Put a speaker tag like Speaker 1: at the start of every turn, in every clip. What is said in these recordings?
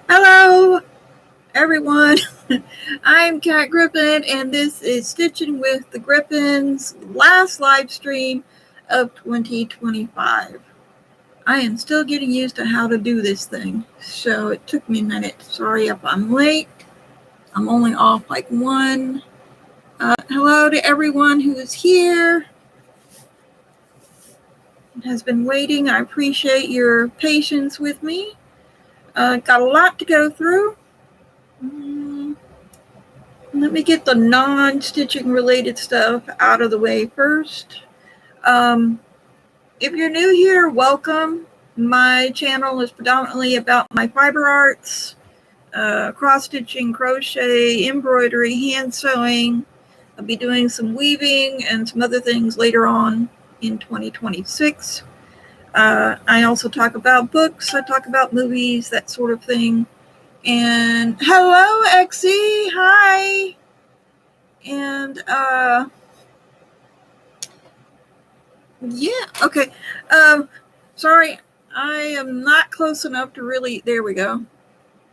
Speaker 1: Hello, everyone. I'm Kat Griffin, and this is Stitching with the Griffins' last live stream of 2025. I am still getting used to how to do this thing, so it took me a minute. Sorry if I'm late. I'm only off like one. Hello to everyone who is here and has been waiting. I appreciate your patience with me. Got a lot to go through. Let me get the non-stitching related stuff out of the way first. If you're new here, welcome. My channel is predominantly about my fiber arts, cross-stitching, crochet, embroidery, hand sewing. I'll be doing some weaving and some other things later on in 2026. I also talk about books. I talk about movies, that sort of thing. And hello, Exie. Hi. And yeah, okay. Sorry, I am not close enough to really. There we go.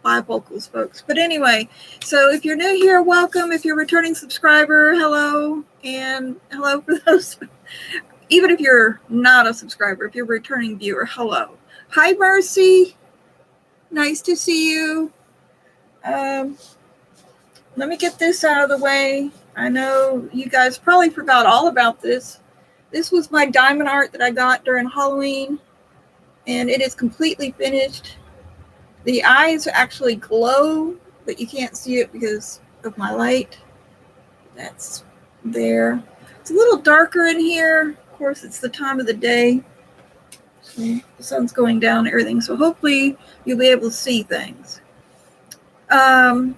Speaker 1: Bifocals, folks. But anyway, so if you're new here, welcome. If you're a returning subscriber, hello. And hello for those. Even if you're not a subscriber, if you're a returning viewer, hello. Hi, Mercy. Nice to see you. Let me get this out of the way. I know you guys probably forgot all about this. This was my diamond art that I got during Halloween, and it is completely finished. The eyes actually glow, but you can't see it because of my light. That's there. It's a little darker in here. Of course, it's the time of the day. So the sun's going down and everything, so hopefully you'll be able to see things. The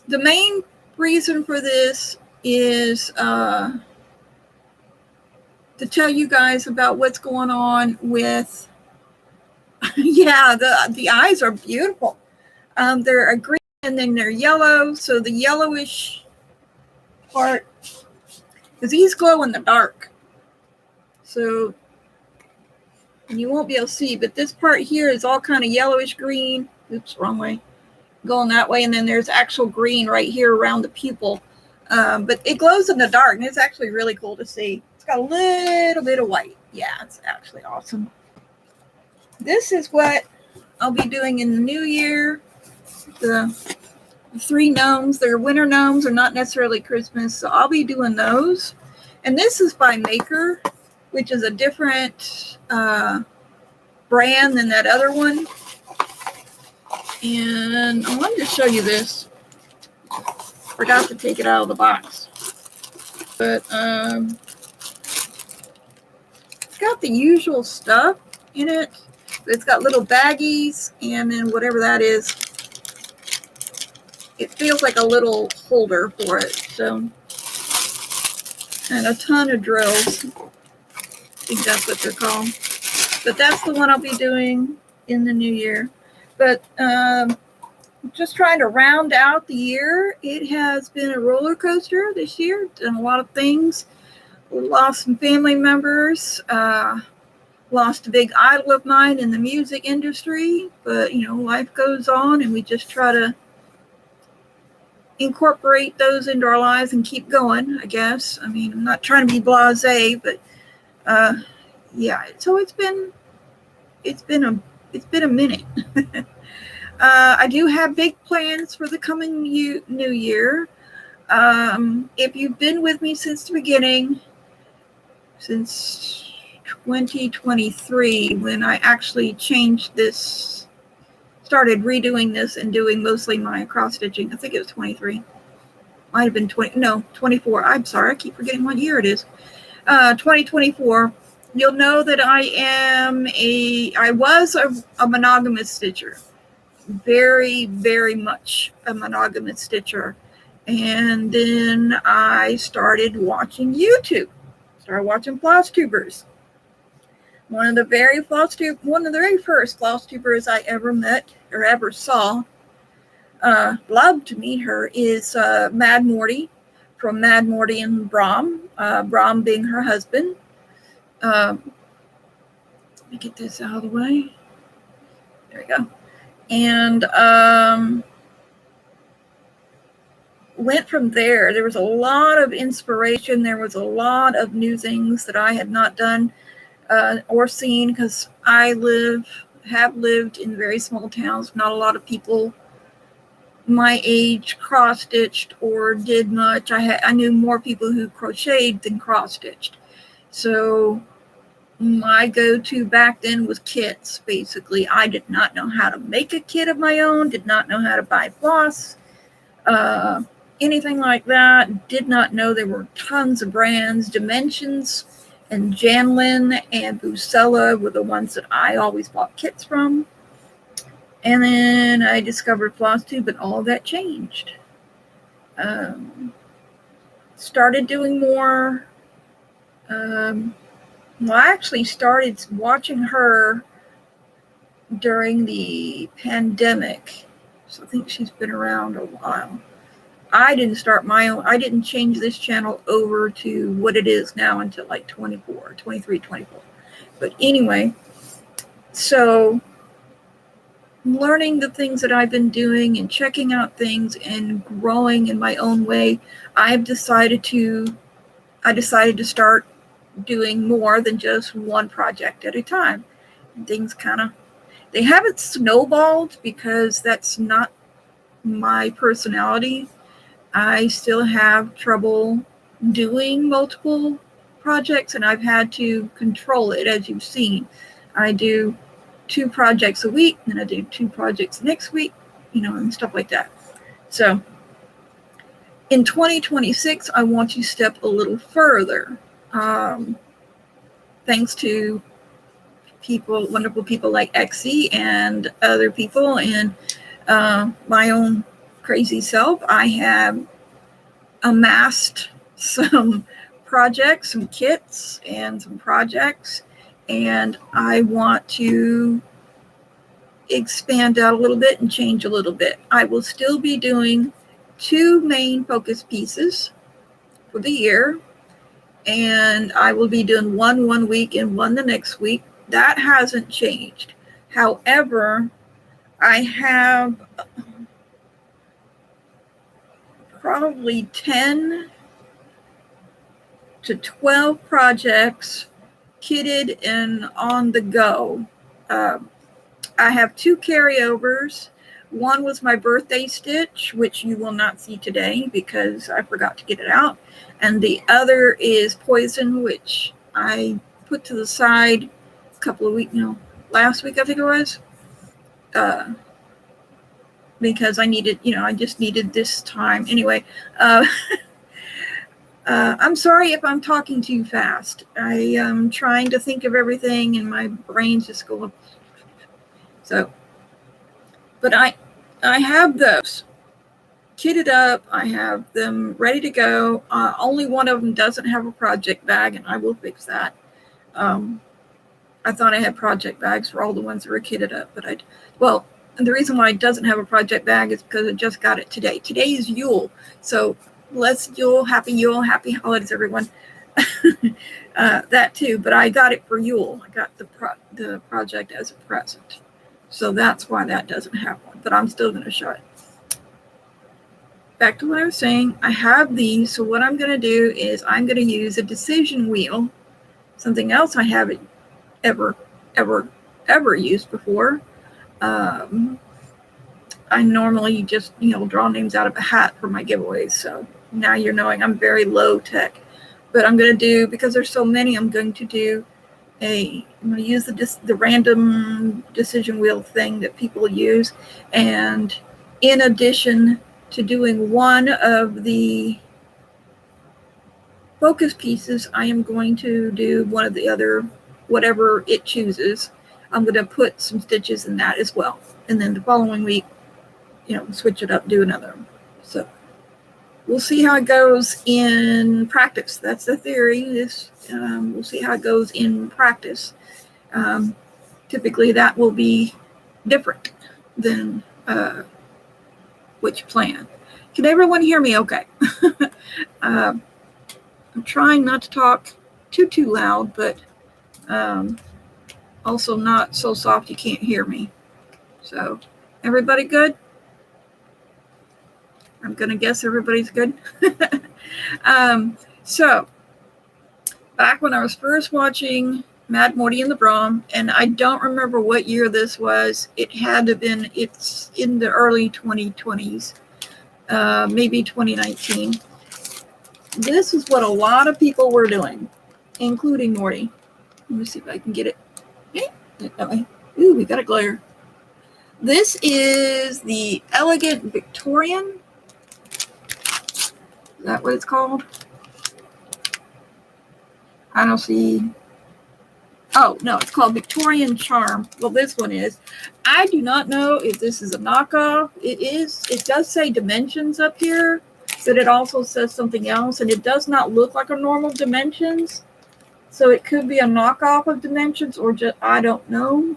Speaker 1: main reason for this is to tell you guys about what's going on with, yeah, the eyes are beautiful. They're a green and then they're yellow. So the yellowish part, because these glow in the dark. So you won't be able to see, but this part here is all kind of yellowish green. Oops, wrong way. Going that way, and then there's actual green right here around the pupil. But it glows in the dark, and it's actually really cool to see. It's got a little bit of white. Yeah, it's actually awesome. This is what I'll be doing in the new year. The 3 gnomes, they're winter gnomes, are not necessarily Christmas, so I'll be doing those. And this is by Maker, which is a different brand than that other one. And I wanted to show you this. Forgot to take it out of the box. But it's got the usual stuff in it. It's got little baggies, and then whatever that is, it feels like a little holder for it. So, and a ton of drills. I think that's what they're called. But that's the one I'll be doing in the new year. But just trying to round out the year. It has been a roller coaster this year. Done a lot of things. Lost some family members. Lost a big idol of mine in the music industry. But, you know, life goes on, and we just try to incorporate those into our lives and keep going, I guess. I mean, I'm not trying to be blasé, but yeah. So it's been a minute. I do have big plans for the coming new year. If you've been with me since the beginning, since 2023, when I actually changed this, started redoing this and doing mostly my cross stitching. I think it was 23. Might have been 24. I'm sorry, I keep forgetting what year it is. 2024. You'll know that I was a monogamous stitcher. Very, very much a monogamous stitcher. And then I started watching YouTube. Started watching floss tubers. One of the very first floss tubers I ever met or ever saw, loved to meet her, is Mad Morty from Mad Morty and Brom. Brom being her husband. Let me get this out of the way. There we go. And went from there. There was a lot of inspiration. There was a lot of new things that I had not done or seen, because I have lived in very small towns. Not a lot of people my age cross-stitched or did much. I knew more people who crocheted than cross-stitched. So my go-to back then was kits, basically. I did not know how to make a kit of my own, did not know how to buy floss, anything like that. Did not know there were tons of brands. Dimensions and Janlin and Bucella were the ones that I always bought kits from. And then I discovered floss tube, and all of that changed. Started doing more. I actually started watching her during the pandemic. So I think she's been around a while. I didn't start my own. I didn't change this channel over to what it is now until like 23, 24. But anyway, so learning the things that I've been doing and checking out things and growing in my own way, I decided to start doing more than just one project at a time. And things they haven't snowballed, because that's not my personality. I still have trouble doing multiple projects, and I've had to control it, as you've seen. I do 2 projects a week, and I do 2 projects next week, and stuff like that. So in 2026, I want to step a little further. Thanks to wonderful people like Exie and other people, and my own crazy self, I have amassed some projects, some kits, and some projects, and I want to expand out a little bit and change a little bit. I will still be doing 2 main focus pieces for the year, and I will be doing one week and one the next week. That hasn't changed. However, I have probably 10 to 12 projects kitted and on the go. I have 2 carryovers. One was my birthday stitch, which you will not see today because I forgot to get it out. And the other is Poison, which I put to the side a couple of weeks, last week I think it was. Because I needed, I just needed this time. Anyway, I'm sorry if I'm talking too fast. I am trying to think of everything and my brain's just going. So, but I have those kitted up. I have them ready to go. Only one of them doesn't have a project bag, and I will fix that. I thought I had project bags for all the ones that were kitted up, but and the reason why it doesn't have a project bag is because I just got it today. Today is Yule. So blessed Yule, happy holidays, everyone. That too, but I got it for Yule. I got the project as a present. So that's why that doesn't have one, but I'm still going to show it. Back to what I was saying, I have these. So what I'm going to do is I'm going to use a decision wheel, something else I haven't ever used before. I normally just, draw names out of a hat for my giveaways. So now you're knowing I'm very low tech, but I'm going to do, because there's so many, I'm going to use the random decision wheel thing that people use. And in addition to doing one of the focus pieces, I am going to do one of the other, whatever it chooses. I'm going to put some stitches in that as well. And then the following week, switch it up, do another one. So we'll see how it goes in practice. That's the theory. We'll see how it goes in practice. Typically that will be different than what you plan. Can everyone hear me okay? I'm trying not to talk too loud, but Also not so soft you can't hear me. So, everybody good? I'm going to guess everybody's good. So, back when I was first watching Mad Morty and the Brahm, and I don't remember what year this was. It had to have been, it's in the early 2020s, maybe 2019. This is what a lot of people were doing, including Morty. Let me see if I can get it. That way. Ooh, we got a glare. This is the Elegant Victorian. Is that what it's called? I don't see. Oh, no, it's called Victorian Charm. Well, this one is. I do not know if this is a knockoff. It is. It does say Dimensions up here, but it also says something else, and it does not look like a normal Dimensions. So it could be a knockoff of Dimensions, or just, I don't know.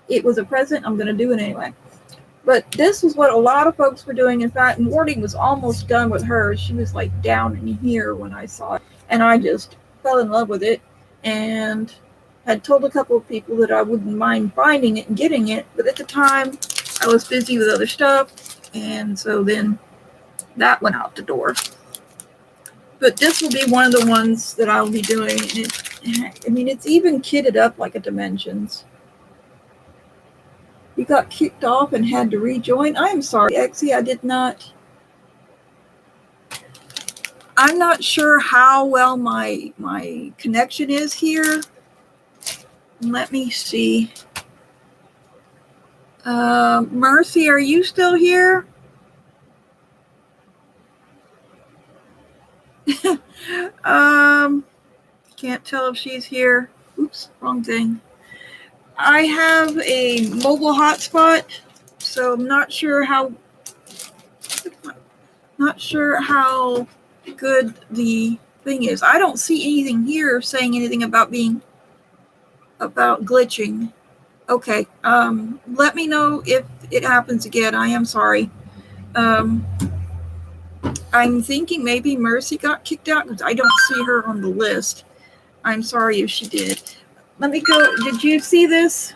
Speaker 1: It was a present. I'm going to do it anyway. But this was what a lot of folks were doing. In fact, Morty was almost done with hers. She was like down in here when I saw it. And I just fell in love with it and had told a couple of people that I wouldn't mind finding it and getting it. But at the time, I was busy with other stuff. And so then that went out the door. But this will be one of the ones that I'll be doing. And it's even kitted up like a Dimensions. You got kicked off and had to rejoin. I am sorry, Exie, I did not. I'm not sure how well my connection is here. Let me see. Mercy, are you still here? Can't tell if she's here. Oops, wrong thing. I have a mobile hotspot, so I'm not sure how good the thing is. I don't see anything here saying anything about glitching. Okay. Let me know if it happens again. I am sorry. I'm thinking maybe Mercy got kicked out because I don't see her on the list. I'm sorry if she did. Let me go. Did you see this?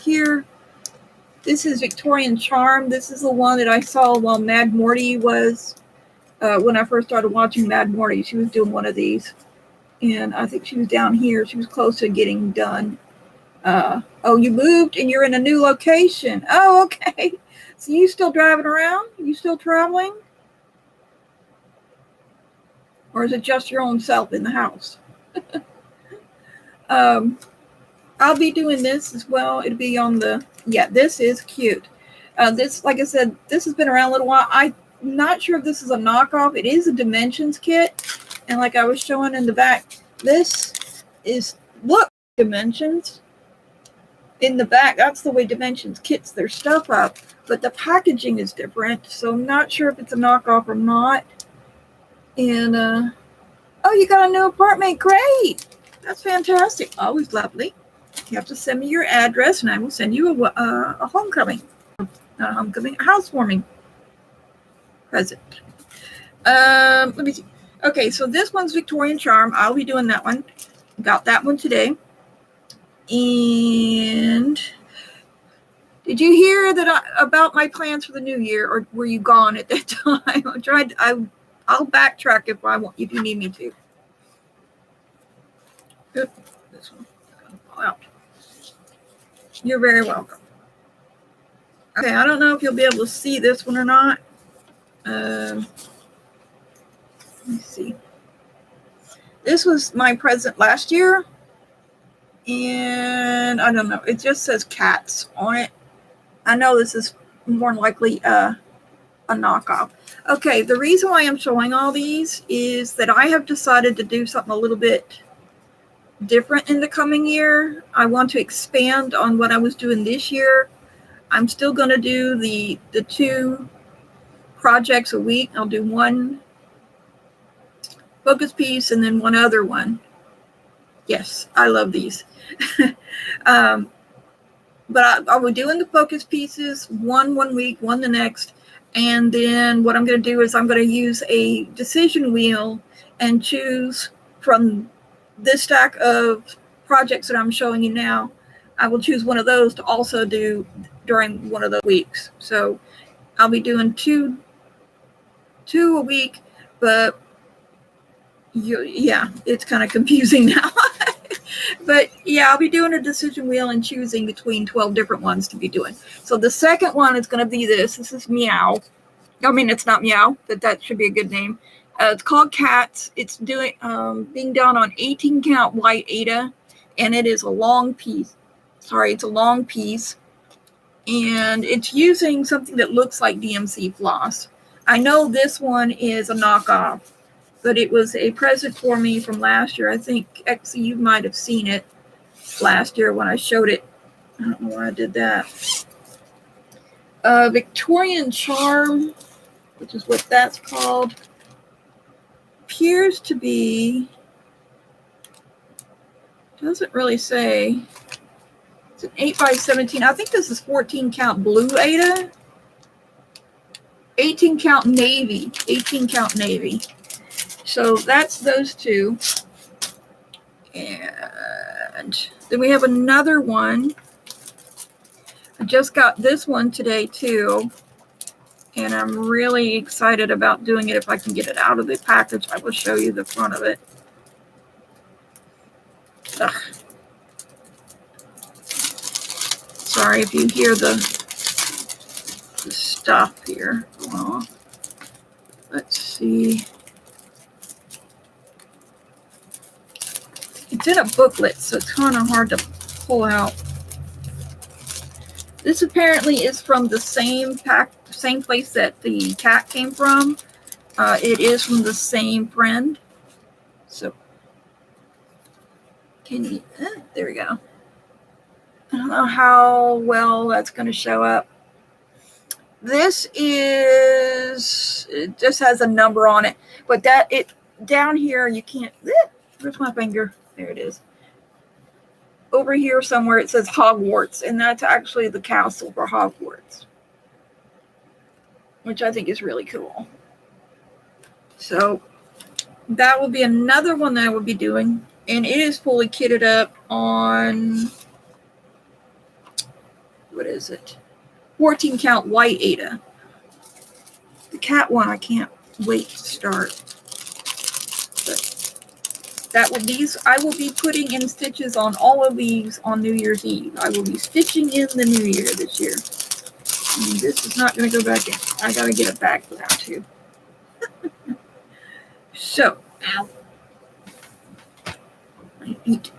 Speaker 1: Here. This is Victorian Charm. This is the one that I saw while Mad Morty was, when I first started watching Mad Morty. She was doing one of these. And I think she was down here. She was close to getting done. Oh, you moved and you're in a new location. Oh, okay. So you still driving around? You still traveling? Or is it just your own self in the house? I'll be doing this as well. It'll be on the, yeah, this is cute. This, like I said, this has been around a little while. I'm not sure if this is a knockoff. It is a Dimensions kit. And like I was showing in the back, this is, look, Dimensions. In the back, that's the way Dimensions kits their stuff up. But the packaging is different. So I'm not sure if it's a knockoff or not. And, oh, you got a new apartment. Great. That's fantastic. Always lovely. You have to send me your address, and I will send you a homecoming, not a homecoming, a housewarming present. Let me see. Okay, so this one's Victorian Charm. I'll be doing that one. Got that one today. And did you hear that about my plans for the new year, or were you gone at that time? I'll backtrack if you need me to. Good. This one. Out. You're very welcome. Okay, I don't know if you'll be able to see this one or not. Let me see. This was my present last year, and I don't know. It just says cats on it. I know this is more likely a knockoff. Okay, the reason why I'm showing all these is that I have decided to do something a little bit different in the coming year. I want to expand on what I was doing this year. I'm still going to do the 2 projects a week. I'll do one focus piece and then one other one. Yes, I love these. But I will do in the focus pieces, one week, one the next. And then what I'm going to do is I'm going to use a decision wheel and choose from this stack of projects that I'm showing you now, I will choose one of those to also do during one of the weeks. So I'll be doing two a week, but yeah, it's kind of confusing now. But yeah, I'll be doing a decision wheel and choosing between 12 different ones to be doing. So the second one is going to be this. This is Meow. I mean, it's not Meow, but that should be a good name. It's called Cats. It's doing being done on 18 count white Ada, and it is a long piece. Sorry, it's a long piece, and it's using something that looks like DMC floss. I know this one is a knockoff, but it was a present for me from last year. I think, actually, you might have seen it last year when I showed it. I don't know why I did that. Victorian Charm, which is what that's called, appears to be, doesn't really say. It's an 8x17. I think this is 14 count blue Ada. 18 count navy. 18 count navy. So that's those two. And then we have another one. I just got this one today too. And I'm really excited about doing it. If I can get it out of the package, I will show you the front of it. Ugh. Sorry if you hear the stuff here. Oh, let's see. It's in a booklet, so it's kind of hard to pull out. This apparently is from the same place that the cat came from. It is from the same friend. So, can you? There we go. I don't know how well that's going to show up. This is, it just has a number on it, but that it down here you can't. Where's my finger? There it is. Over here somewhere it says Hogwarts, and that's actually the castle for Hogwarts, which I think is really cool. So that will be another one that I will be doing, and it is fully kitted up on, what is it? 14 count white Ada. The cat one I can't wait to start. But that will I will be putting in stitches on all of these on New Year's Eve. I will be stitching in the new year this year. And this is not going to go back in. I got to get it back for that too. So, ow. I eat.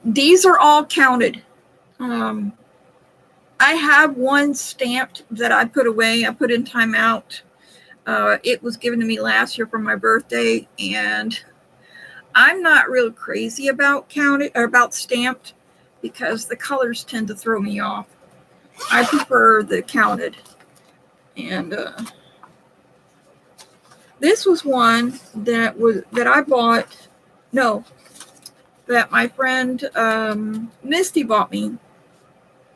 Speaker 1: These are all counted. I have one stamped that I put away. I put in timeout. It was given to me last year for my birthday, and I'm not real crazy about counted or about stamped because the colors tend to throw me off. I prefer the counted. And this was one that I bought. No. That my friend Misty bought me.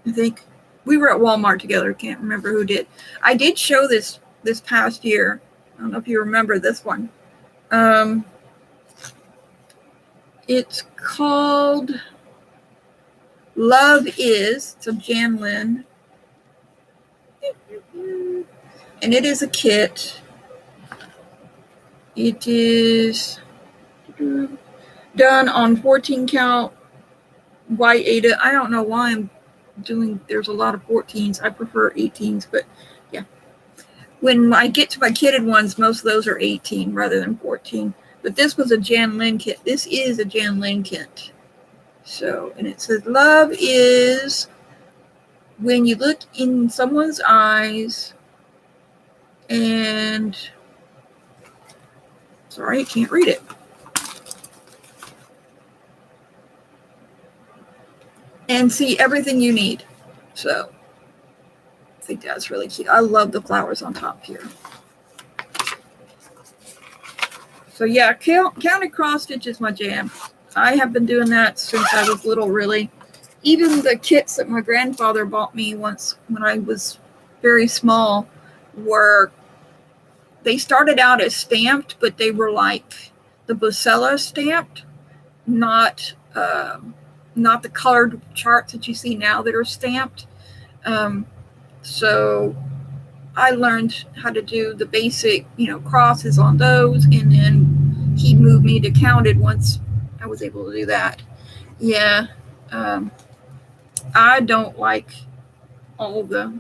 Speaker 1: I think we were at Walmart together. Can't remember who did. I did show this past year. I don't know if you remember this one. It's called Love Is. It's a Jan Lynn. And it is a kit. It is done on 14 count white Ada. I don't know why I'm doing, there's a lot of 14s. I prefer 18s, but yeah. When I get to my kitted ones, most of those are 18 rather than 14. But this was a Jan Lynn kit. This is a Jan Lynn kit. So, and it says, love is when you look in someone's eyes and, sorry, I can't read it. And see everything you need. So I think that's really cute. I love the flowers on top here. So yeah, counted cross stitch is my jam. I have been doing that since I was little, really. Even the kits that my grandfather bought me once when I was very small they started out as stamped, but they were like the Bucella stamped, not not the colored charts that you see now that are stamped. So I learned how to do the basic, crosses on those, and then he moved me to counted once I was able to do that. Yeah, I don't like all the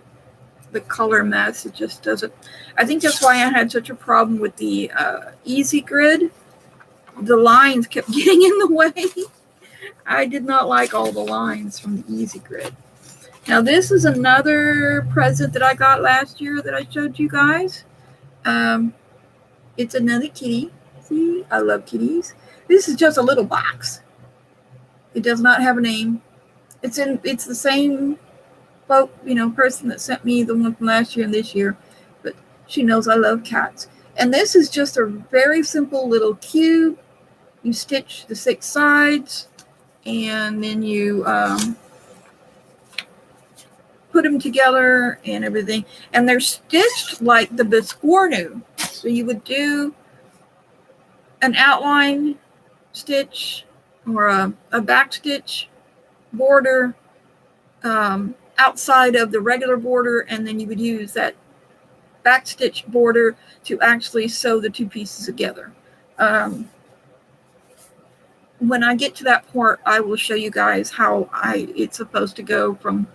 Speaker 1: color mess. It just doesn't. I think that's why I had such a problem with the Easy Grid. The lines kept getting in the way. I did not like all the lines from the Easy Grid. Now this is another present that I got last year that I showed you guys. It's another kitty. See, I love kitties. This is just a little box. It does not have a name. It's the same person that sent me the one from last year and this year, but she knows I love cats. And this is just a very simple little cube. You stitch the 6 sides, and then you put them together and everything. And they're stitched like the Biscornu. So you would do an outline stitch or a back stitch border outside of the regular border, and then you would use that back stitch border to actually sew the 2 pieces together. When I get to that part, I will show you guys how it's supposed to go from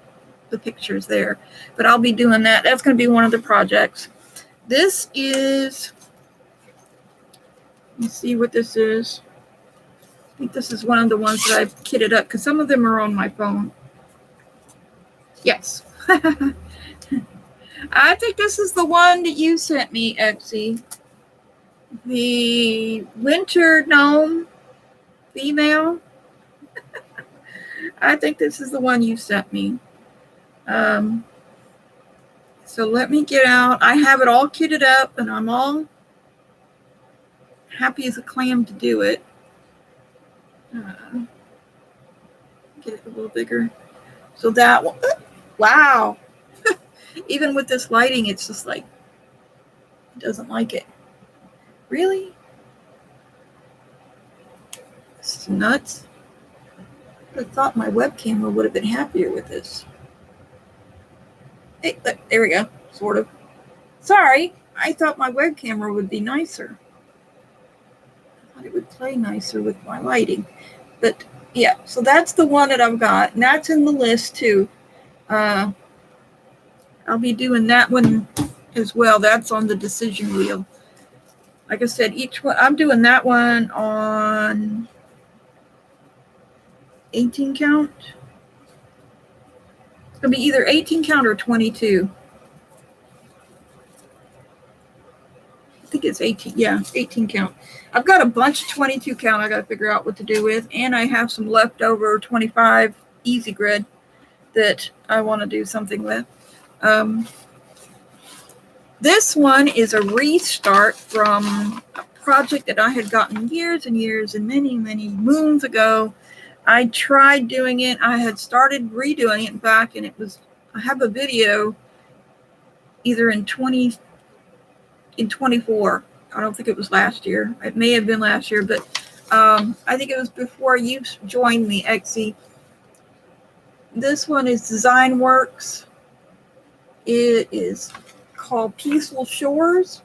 Speaker 1: the pictures there. But I'll be doing that. That's going to be one of the projects. This is, let's see what this is. I think this is one of the ones that I've kitted up, because some of them are on my phone. Yes. I think this is the one that you sent me, Exy. The winter gnome female. I think this is the one you sent me. So let me get out. I have it all kitted up, and I'm all happy as a clam to do it. Get it a little bigger. So that one, wow. Even with this lighting, it's just like, it doesn't like it. Really? This is nuts. I thought my web camera would have been happier with this. Hey, look, there we go, sort of. Sorry, I thought my web camera would be nicer. I thought it would play nicer with my lighting. But yeah, so that's the one that I've got, and that's in the list too. I'll be doing that one as well. That's on the decision wheel. Like I said, each one, I'm doing that one on 18 count. It's going to be either 18 count or 22. I think it's 18. Yeah, 18 count. I've got a bunch of 22 count I got to figure out what to do with. And I have some leftover 25 Easy Grid that I want to do something with. This one is a restart from a project that I had gotten years and years and many, many moons ago. I tried doing it. I had started redoing it back, and I have a video either in 24. I don't think it was last year. It may have been last year, but I think it was before you joined me, Exy. This one is Design Works. It is called Peaceful Shores.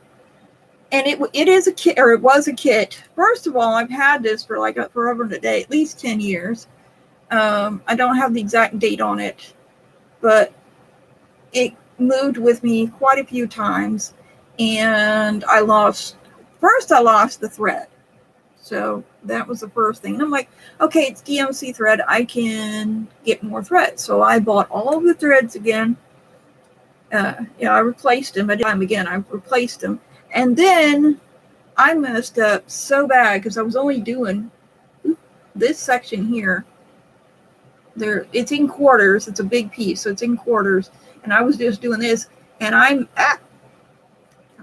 Speaker 1: And it is a kit, or it was a kit. First of all, I've had this for like forever and a day, at least 10 years. I don't have the exact date on it, but it moved with me quite a few times, and I lost the thread. So that was the first thing. And I'm like, okay, it's DMC thread. I can get more threads. So I bought all of the threads again. I replaced them. I replaced them. And then I messed up so bad because I was only doing this section here. It's in quarters. It's a big piece, so it's in quarters. And I was just doing this, and I'm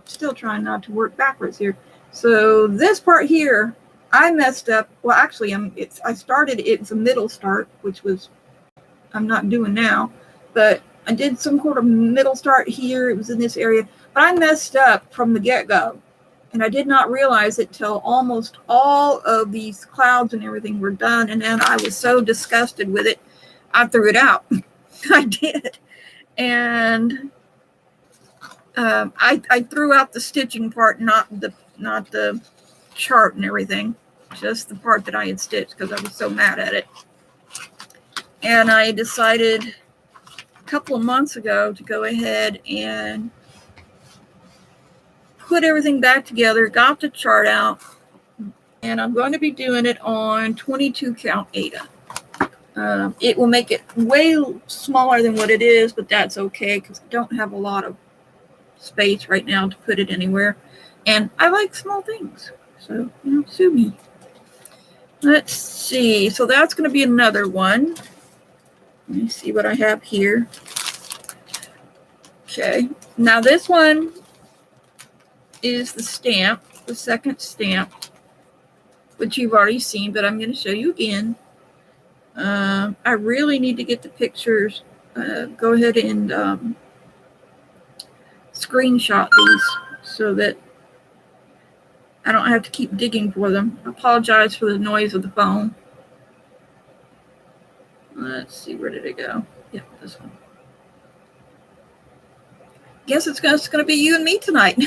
Speaker 1: still trying not to work backwards here. So this part here, I messed up. Well, actually, it's a middle start, which I'm not doing now, but I did some sort of middle start here. It was in this area, but I messed up from the get-go. And I did not realize it till almost all of these clouds and everything were done. And then I was so disgusted with it, I threw it out. I did. And I threw out the stitching part, not the chart and everything, just the part that I had stitched because I was so mad at it. And I decided a couple of months ago to go ahead and put everything back together, got the chart out, and I'm going to be doing it on 22 count Aida. It will make it way smaller than what it is, but that's okay because I don't have a lot of space right now to put it anywhere. And I like small things. So, sue me. Let's see. So that's going to be another one. Let me see what I have here. Okay. Now this one is the stamp, the second stamp, which you've already seen, but I'm going to show you again. I really need to get the pictures. Go ahead and screenshot these so that I don't have to keep digging for them. I apologize for the noise of the phone. Let's see, where did it go? Yeah, this one. Guess it's going to be you and me tonight,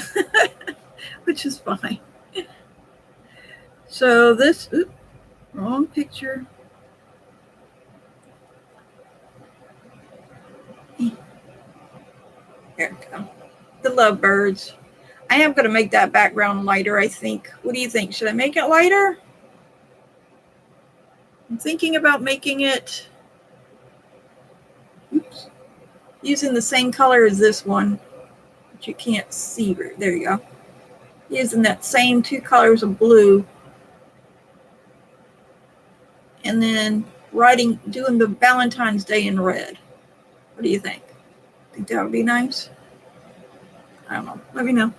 Speaker 1: which is fine. So this, wrong picture. There we go. The lovebirds. I am going to make that background lighter, I think. What do you think? Should I make it lighter? I'm thinking about making it using the same color as this one, but you can't see. There you go. Using that same two colors of blue. And then doing the Valentine's Day in red. What do you think? Think that would be nice? I don't know. Let me know.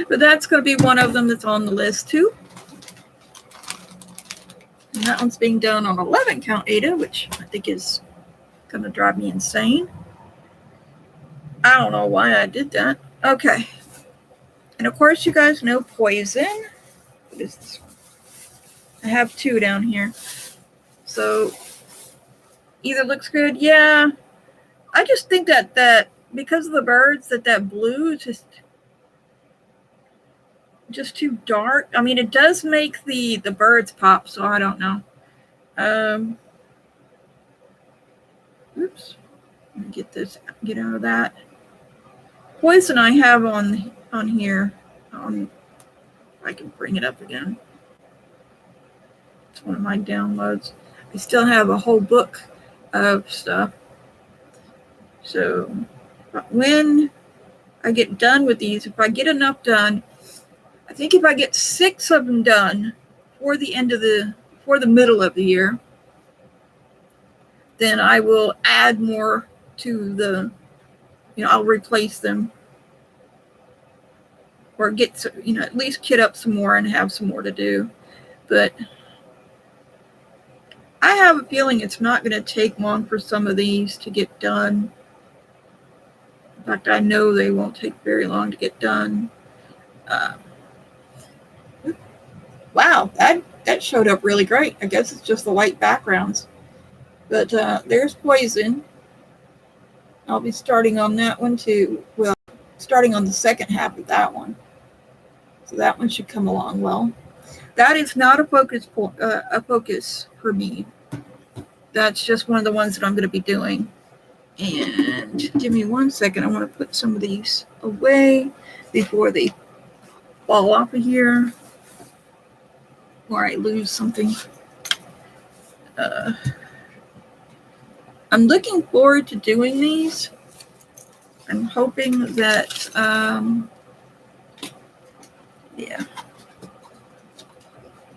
Speaker 1: But that's going to be one of them that's on the list too. And that one's being done on 11 count Aida, which I think is going to drive me insane. I don't know why I did that. Okay. And of course, you guys know Poison. What is this one? I have two down here. So either looks good. Yeah. I just think that because of the birds, that blue is just too dark. I mean, it does make the birds pop, so I don't know. Oops. Let me get out of that. Poison I have on here. If I can bring it up again. It's one of my downloads. I still have a whole book of stuff. So when I get done with these, if I get enough done, I think if I get 6 of them done for the middle of the year, then I will add more to I'll replace them or get, at least kit up some more and have some more to do. But I have a feeling it's not going to take long for some of these to get done. In fact, I know they won't take very long to get done. Wow, that showed up really great. I guess it's just the white backgrounds. But there's Poison. I'll be starting on that one too. Well, starting on the second half of that one. So that one should come along well. That is not a focus for me. That's just one of the ones that I'm going to be doing. And give me 1 second. I want to put some of these away before they fall off of here or I lose something. I'm looking forward to doing these. I'm hoping that, I'm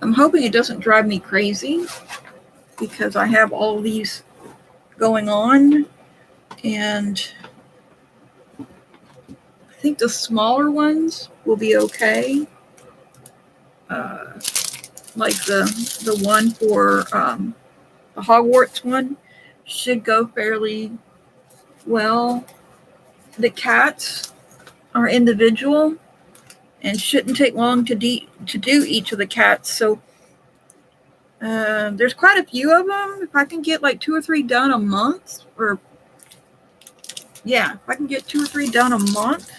Speaker 1: hoping it doesn't drive me crazy because I have all these going on, and I think the smaller ones will be okay. Like the one for the Hogwarts one should go fairly well. The cats are individual, and shouldn't take long to do each of the cats. So there's quite a few of them. If I can get like 2 or 3 done a month, or yeah, if I can get 2 or 3 done a month,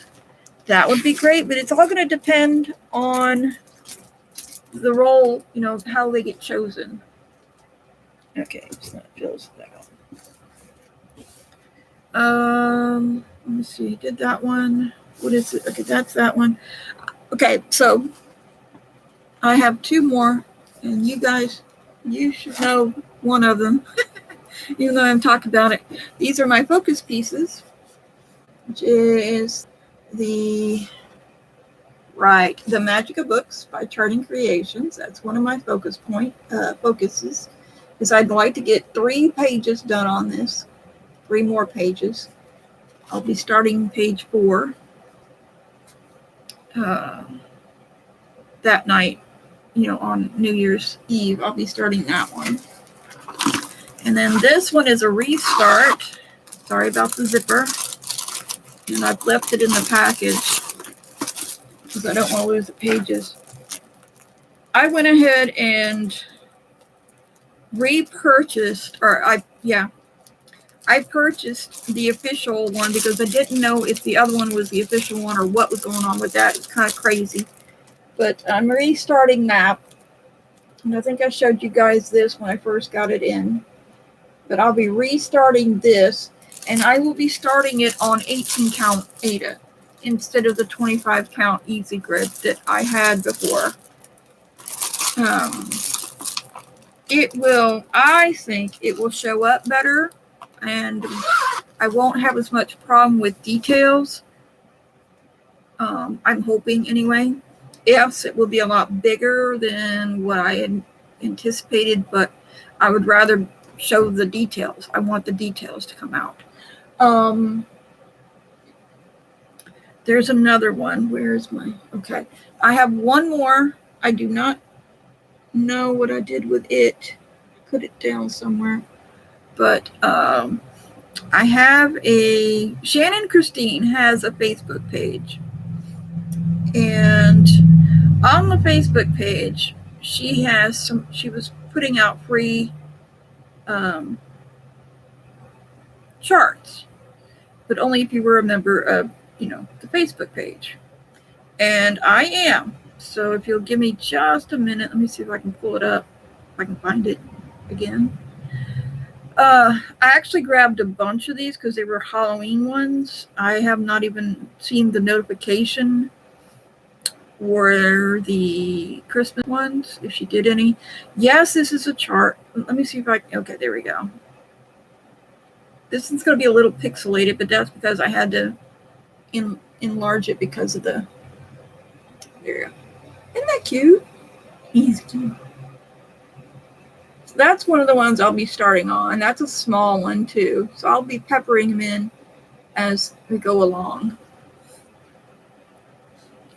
Speaker 1: that would be great. But it's all going to depend on the role, you know, how they get chosen. Okay, it's not Bill's that one. Let me see. Did that one? What is it? Okay, that's that one. Okay, so I have 2 more, and you guys, you should know one of them, even though I'm talking about it. These are my focus pieces, which is the Magic of Books by Charting Creations. That's one of my focuses, is I'd like to get 3 pages done on this, 3 more pages. I'll be starting page 4 that night, you know, on New Year's Eve. I'll be starting that one. And then this one is a restart. Sorry about the zipper. And I've left it in the package because I don't want to lose the pages. I went ahead and repurchased, I purchased the official one because I didn't know if the other one was the official one or what was going on with that. It's kind of crazy. But I'm restarting that. And I think I showed you guys this when I first got it in. But I'll be restarting this. And I will be starting it on 18 count Ada instead of the 25 count Easy Grid that I had before. I think it will show up better, and I won't have as much problem with details. I'm hoping anyway. Yes, it will be a lot bigger than what I had anticipated, but I would rather show the details. I want the details to come out. There's another one. Where is my... Okay. I have one more. I do not know what I did with it. Put it down somewhere. But I have Shannon Christine has a Facebook page. And on the Facebook page, she was putting out free charts, but only if you were a member of, the Facebook page. And I am. So if you'll give me just a minute, let me see if I can pull it up, if I can find it again. I actually grabbed a bunch of these because they were Halloween ones. I have not even seen the notification or the Christmas ones, if she did any. Yes, this is a chart. Let me see if okay, there we go. This is going to be a little pixelated, but that's because I had to enlarge it because of the... There you go. Isn't that cute? He's cute. So that's one of the ones I'll be starting on. That's a small one too. So I'll be peppering them in as we go along.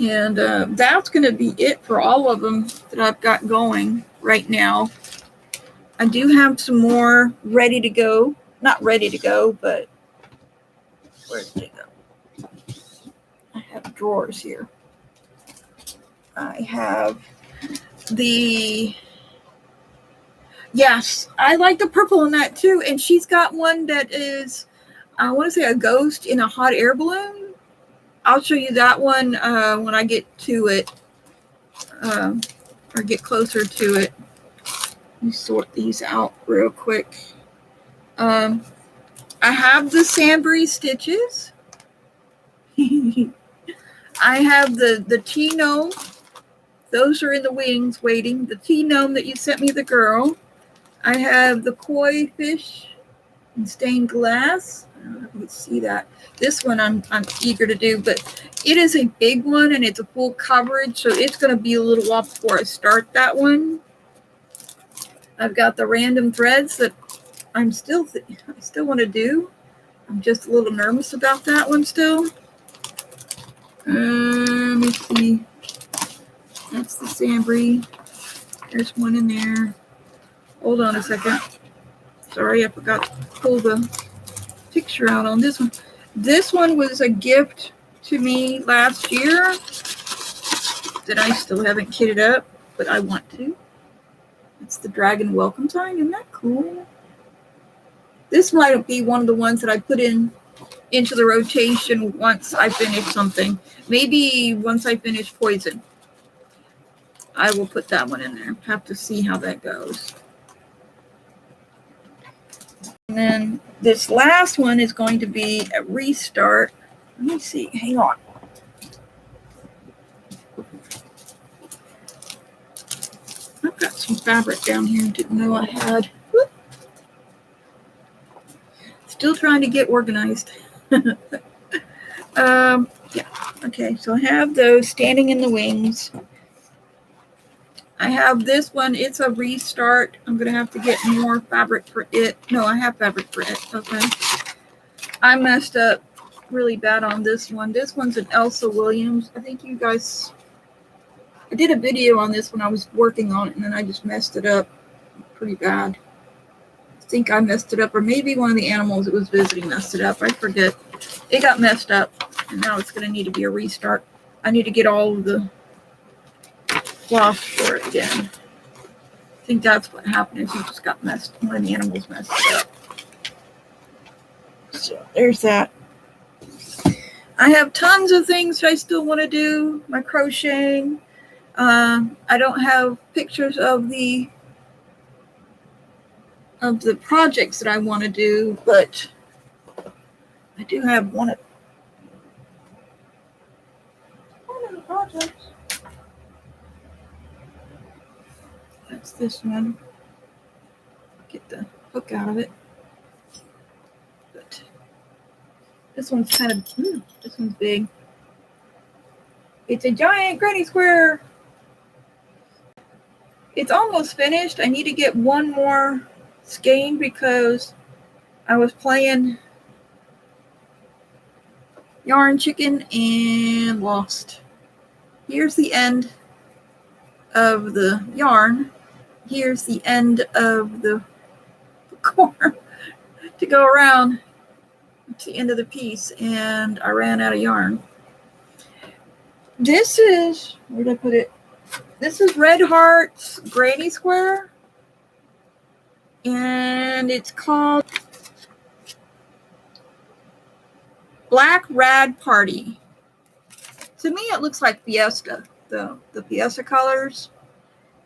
Speaker 1: And that's going to be it for all of them that I've got going right now. I do have some more ready to go. Not ready to go, but where did they go? I have drawers here. I have yes, I like the purple in that too. And she's got one that is, I want to say, a ghost in a hot air balloon. I'll show you that one when I get to it, or get closer to it. Let me sort these out real quick. I have the Sandbury stitches. I have the tea gnome. Those are in the wings waiting. The tea gnome that you sent me, the girl. I have the koi fish in stained glass. I don't know if you can see that. This one I'm eager to do, but it is a big one and it's a full coverage, so it's going to be a little while before I start that one. I've got the random threads that I still want to do. I'm just a little nervous about that one still. Let me see. That's the Sandbury. There's one in there. Hold on a second. Sorry, I forgot to pull the picture out on this one. This one was a gift to me last year. that I still haven't kitted up, but I want to. It's the dragon welcome sign. Isn't that cool? This might be one of the ones that I put into the rotation once I finish something. Maybe once I finish poison, I will put that one in there. Have to see how that goes. And then this last one is going to be a restart. Let me see. Hang on. I've got some fabric down here. Didn't know I had. Whoop. Still trying to get organized. Yeah. Okay. So I have those standing in the wings. I have this one. It's a restart. I'm going to have to get more fabric for it. No, I have fabric for it. Okay. I messed up really bad on this one. This one's an Elsa Williams. I think you guys... I did a video on this when I was working on it, and then I just messed it up pretty bad. I think I messed it up, or maybe one of the animals that was visiting messed it up. I forget. It got messed up, and now it's going to need to be a restart. I need to get all of the cloth for it again. I think that's what happened, is you just got messed. One of the animals messed it up. So there's that. I have tons of things I still want to do. My crocheting. I don't have pictures of the projects that I want to do, but I do have one of the projects. That's this one. Get the hook out of it. But this one's kind of, this one's big. It's a giant granny square. It's almost finished. I need to get one more skein because I was playing yarn chicken and lost. Here's the end of the yarn. Here's the end of the cord to go around to the end of the piece, and I ran out of yarn. This is, where did I put it? This is Red Heart's Granny Square, and it's called Black Rad Party. To me, it looks like Fiesta, the Fiesta colors,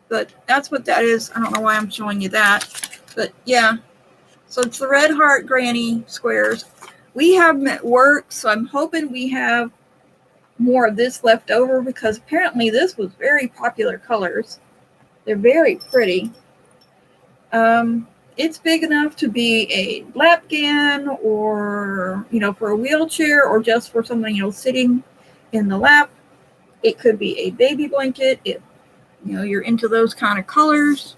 Speaker 1: but that's what that is. I don't know why I'm showing you that, but yeah. So it's the Red Heart Granny Squares. We have them at work, so I'm hoping we have more of this left over, because apparently this was very popular colors. They're very pretty. It's big enough to be a lapgan, or for a wheelchair, or just for something sitting in the lap. It could be a baby blanket if you're into those kind of colors.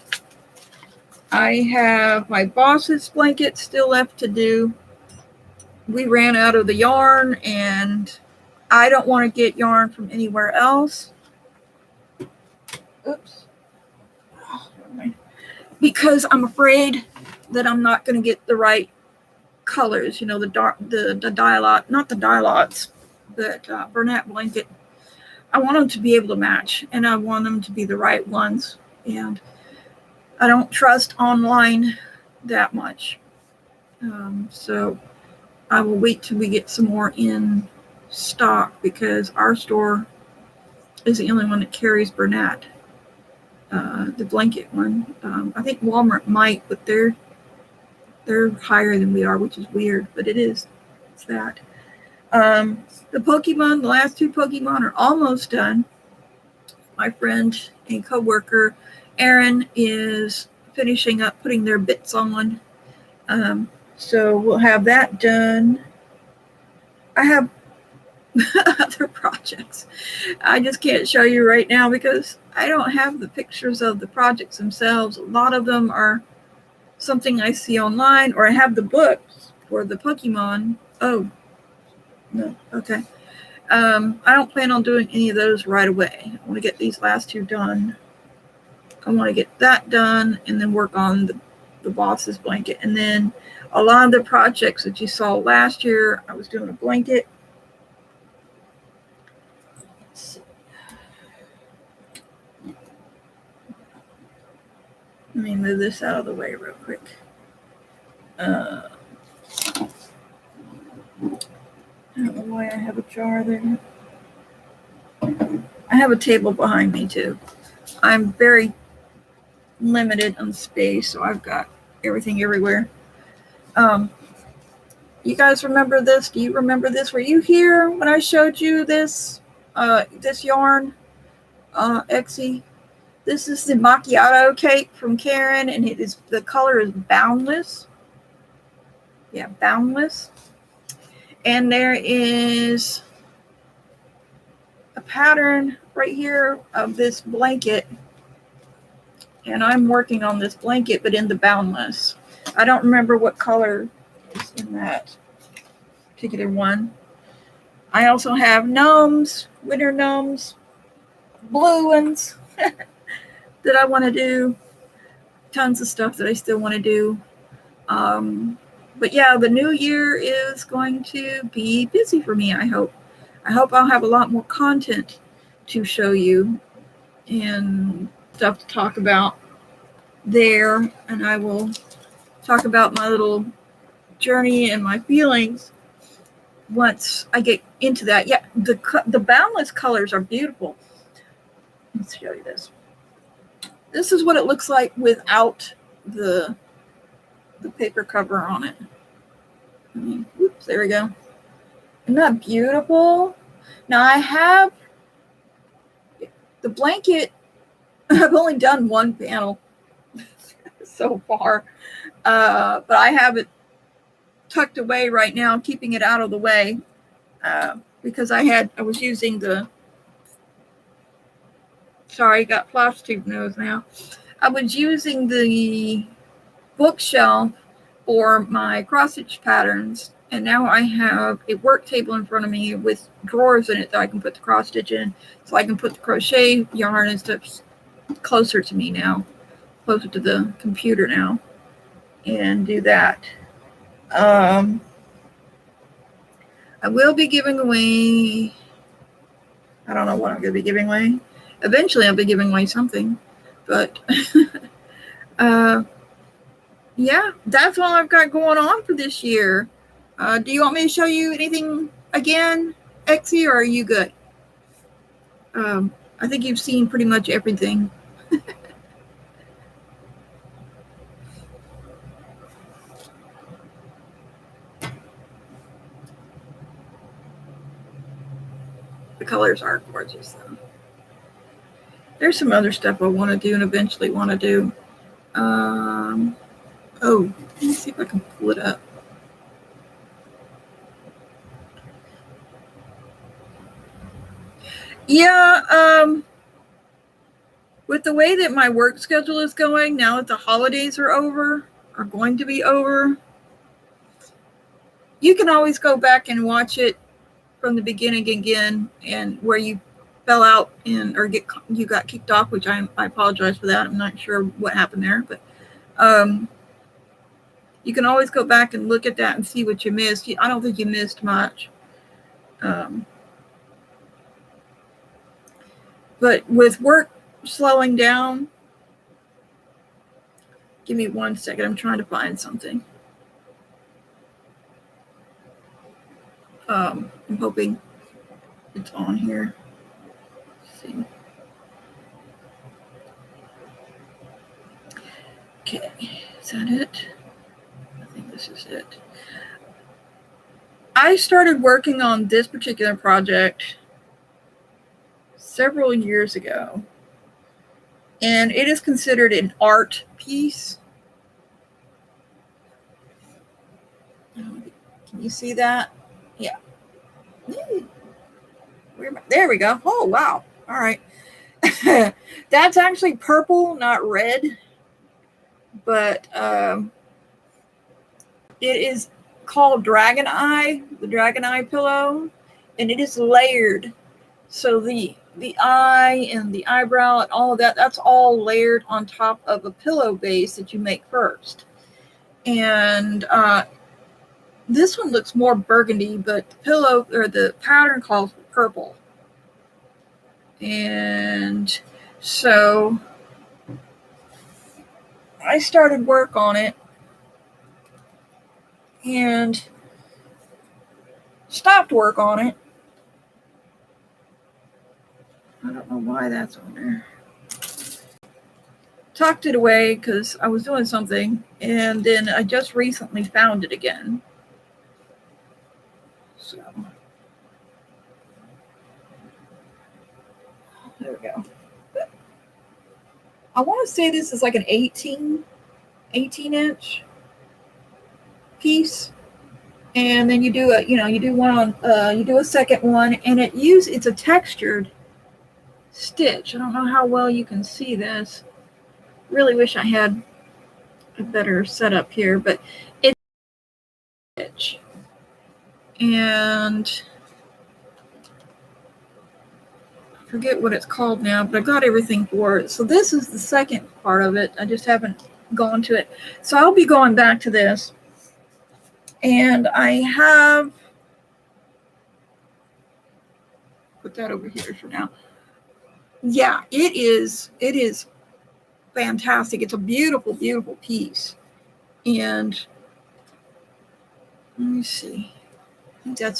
Speaker 1: I have my boss's blanket still left to do. We ran out of the yarn, and I don't want to get yarn from anywhere else. Oops. Because I'm afraid that I'm not going to get the right colors. The dialot, not the dialots, but Bernat blanket. I want them to be able to match, and I want them to be the right ones. And I don't trust online that much. So I will wait till we get some more in stock, because our store is the only one that carries Bernat, the blanket one. I think Walmart might, but they're higher than we are, which is weird, but it's that. The Pokemon, the last two Pokemon are almost done. My friend and co-worker Erin is finishing up putting their bits on. So we'll have that done. I have other projects I just can't show you right now because I don't have the pictures of the projects themselves. A lot of them are something I see online, or I have the books for the Pokemon. Oh, no, okay. I don't plan on doing any of those right away. I want to get these last two done. I want to get that done and then work on the boss's blanket. And then a lot of the projects that you saw last year, I was doing a blanket. Let me move this out of the way real quick. I don't know why I have a jar there. I have a table behind me too. I'm very limited on space, so I've got everything everywhere. You guys remember this? Do you remember this? Were you here when I showed you this this yarn, Exie? This is the macchiato cake from Karen, and the color is Boundless. Yeah, Boundless. And there is a pattern right here of this blanket, and I'm working on this blanket, but in the Boundless. I don't remember what color is in that particular one. I also have gnomes, winter gnomes, blue ones that I want to do. Tons of stuff that I still want to do. But yeah, the new year is going to be busy for me, I hope. I hope I'll have a lot more content to show you and stuff to talk about there. And I will talk about my little journey and my feelings once I get into that. Yeah, the Boundless colors are beautiful. Let's show you this. This is what it looks like without the paper cover on it. Oops, there we go. Isn't that beautiful? Now I have the blanket. I've only done one panel so far, but I have it tucked away right now, keeping it out of the way because I was using the. Sorry, got floss tube nose now. I was using the bookshelf for my cross stitch patterns, and now I have a work table in front of me with drawers in it that I can put the cross stitch in, so I can put the crochet yarn and stuff closer to me now, closer to the computer now, and do that. I will be giving away, I don't know what I'm going to be giving away. Eventually I'll be giving away something, but yeah, that's all I've got going on for this year. Do you want me to show you anything again, Exie, or are you good? I think you've seen pretty much everything. The colors are gorgeous, though. There's some other stuff I want to do and eventually want to do. Oh, let me see if I can pull it up. Yeah, with the way that my work schedule is going, now that the holidays are going to be over, you can always go back and watch it from the beginning again, and where you fell out you got kicked off, which I apologize for that. I'm not sure what happened there, but you can always go back and look at that and see what you missed. I don't think you missed much. But with work slowing down, give me 1 second. I'm trying to find something. I'm hoping it's on here. Let's see. Okay, is that it? I think this is it. I started working on this particular project several years ago, and it is considered an art piece. Can you see that? Yeah. There we go. Oh, wow. All right. That's actually purple, not red, but it is called Dragon Eye, the Dragon Eye pillow, and it is layered. So the eye and the eyebrow and all of that, that's all layered on top of a pillow base that you make first. And this one looks more burgundy, but the pillow or the pattern calls for purple. And so I started work on it and stopped work on it. I don't know why that's on there. Tucked it away because I was doing something, and then I just recently found it again. So there we go. I want to say this is like an 18 inch piece, and then you do a second one, and it's a textured stitch. I don't know how well you can see this. Really wish I had a better setup here, but it's a stitch, and I forget what it's called now, but I got everything for it. So this is the second part of it. I just haven't gone to it. So I'll be going back to this, and I have put that over here for now. Yeah, it is fantastic. It's a beautiful, beautiful piece. And let me see. I think there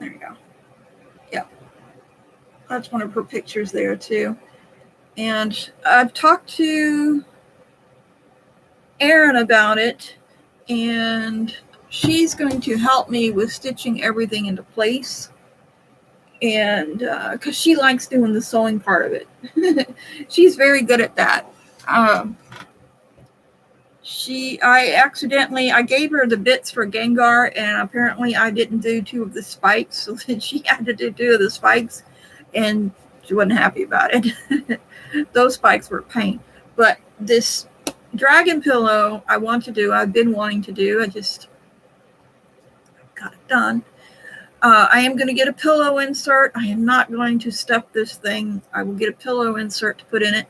Speaker 1: you go. Yeah. That's one of her pictures there too. And I've talked to Erin about it, and she's going to help me with stitching everything into place. And because she likes doing the sewing part of it. She's very good at that. I gave her the bits for Gengar, and apparently I didn't do 2 of the spikes, so then she had to do 2 of the spikes, and she wasn't happy about it. Those spikes were a pain. But this dragon pillow I've been wanting to do. I just got it done. I am going to get a pillow insert. I am not going to stuff this thing. I will get a pillow insert to put in it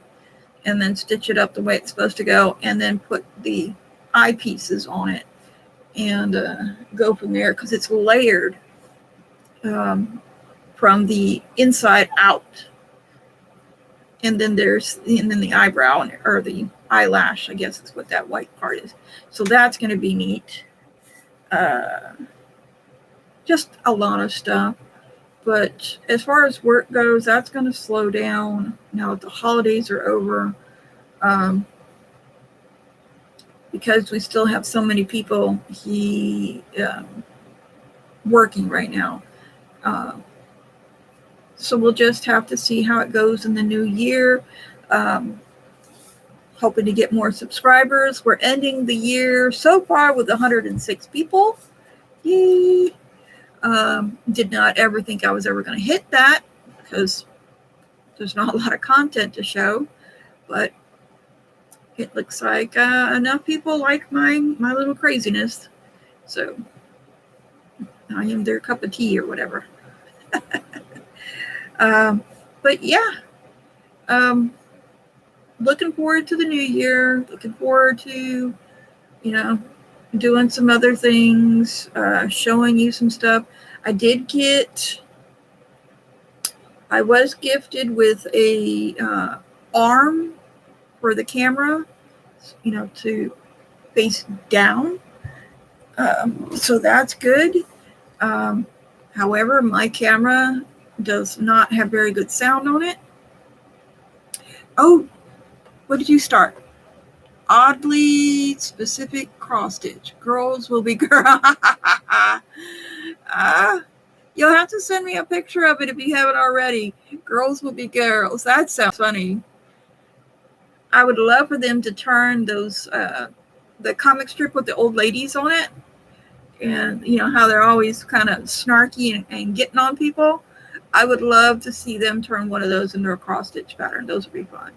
Speaker 1: and then stitch it up the way it's supposed to go, and then put the eyepieces on it and go from there, because it's layered from the inside out. And then the eyebrow, or the eyelash, I guess is what that white part is. So that's going to be neat. Just a lot of stuff. But as far as work goes, that's going to slow down now that the holidays are over, because we still have so many people working right now. So we'll just have to see how it goes in the new year. Hoping to get more subscribers. We're ending the year so far with 106 people. Yay! Did not ever think I was ever going to hit that, because there's not a lot of content to show, but it looks like enough people like my little craziness. So I am their cup of tea or whatever. But yeah, looking forward to the new year, looking forward to, doing some other things, showing you some stuff. I was gifted with a arm for the camera, to face down. So that's good. However, my camera does not have very good sound on it. Oh, what did you start? Oddly specific cross stitch. Girls will be girls. You'll have to send me a picture of it if you haven't already. Girls will be girls. That sounds funny. I would love for them to turn those the comic strip with the old ladies on it, and how they're always kind of snarky and getting on people. I would love to see them turn one of those into a cross stitch pattern. Those would be fun.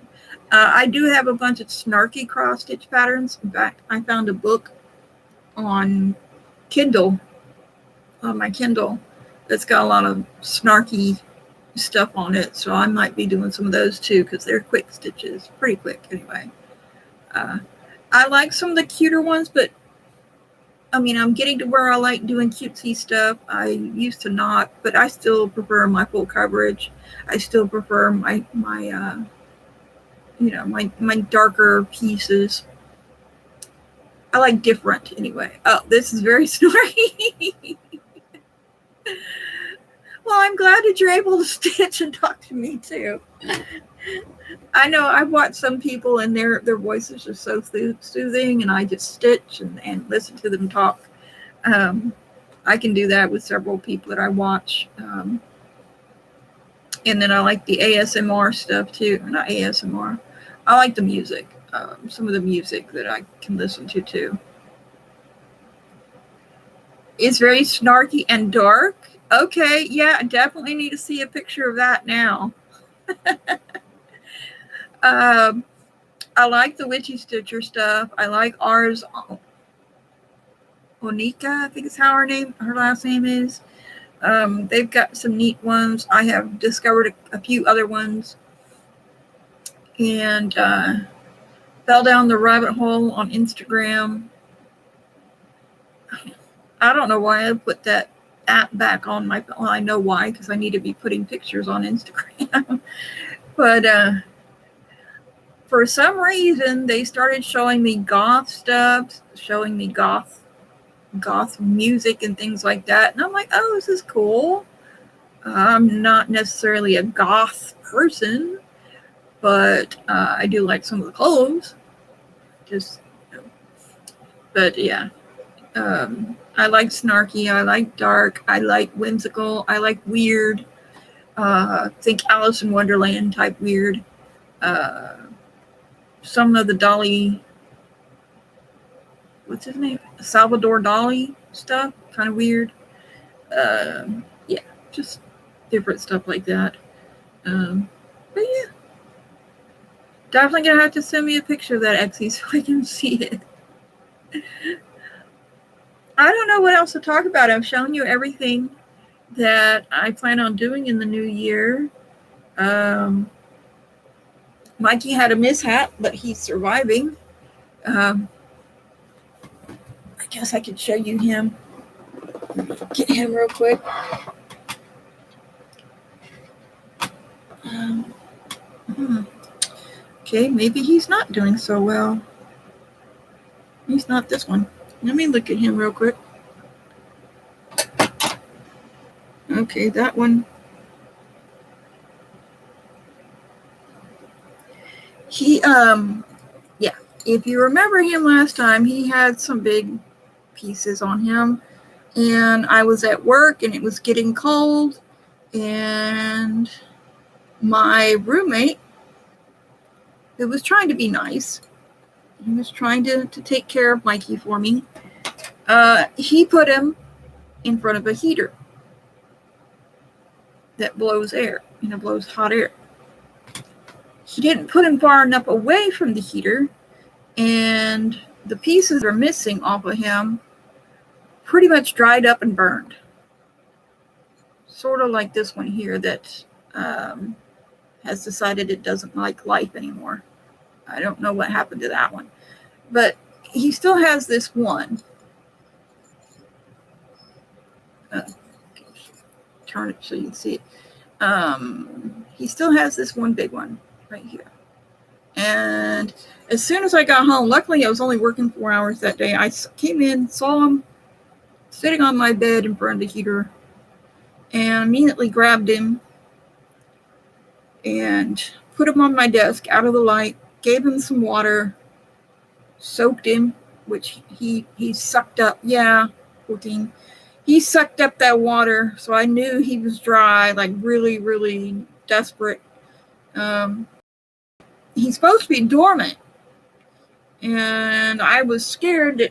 Speaker 1: I do have a bunch of snarky cross stitch patterns. In fact, I found a book on Kindle, on my Kindle, that's got a lot of snarky stuff on it. So I might be doing some of those too, because they're quick stitches, pretty quick anyway. I like some of the cuter ones, but I'm getting to where I like doing cutesy stuff. I used to not, but I still prefer my full coverage. I still prefer my my darker pieces. I like different anyway. Oh, this is very snorky. Well, I'm glad that you're able to stitch and talk to me too. I know I've watched some people and their voices are so soothing, and I just stitch and listen to them talk. I can do that with several people that I watch. And then I like the ASMR stuff too. Not ASMR. I like the music. Some of the music that I can listen to too. It's very snarky and dark. Okay, yeah, I definitely need to see a picture of that now. I like the Witchy Stitcher stuff. I like ours. Onika, I think is how her last name is. They've got some neat ones. I have discovered a few other ones. And fell down the rabbit hole on Instagram. I don't know why I put that app back on my. Well, I know why, because I need to be putting pictures on Instagram. But for some reason, they started showing me goth stuff, showing me goth music and things like that. And I'm like, oh, this is cool. I'm not necessarily a goth person, but I do like some of the clothes. But yeah. I like snarky. I like dark. I like whimsical. I like weird. Think Alice in Wonderland type weird. Some of the Dali, what's his name? Salvador Dali stuff, kind of weird. Yeah, just different stuff like that. But yeah, definitely gonna have to send me a picture of that Etsy so I can see it. I don't know what else to talk about. I've shown you everything that I plan on doing in the new year. Mikey had a mishap, but he's surviving. I guess I could show you him. Get him real quick. Okay, maybe he's not doing so well. He's not this one. Let me look at him real quick. Okay, that one. He, yeah, if you remember him last time, he had some big pieces on him. And I was at work and it was getting cold. And my roommate, who was trying to be nice, he was trying to take care of Mikey for me. He put him in front of a heater that blows air, blows hot air. He didn't put him far enough away from the heater, and the pieces that are missing off of him pretty much dried up and burned. Sort of like this one here that has decided it doesn't like life anymore. I don't know what happened to that one. But he still has this one. Turn it so you can see it. He still has this one big one right here. And as soon as I got home, luckily I was only working 4 hours that day. I came in, saw him sitting on my bed in front of the heater, and immediately grabbed him and put him on my desk out of the light, gave him some water, soaked him, which he sucked up. Yeah, 14. He sucked up that water, so I knew he was dry, like really, really desperate. He's supposed to be dormant, and I was scared that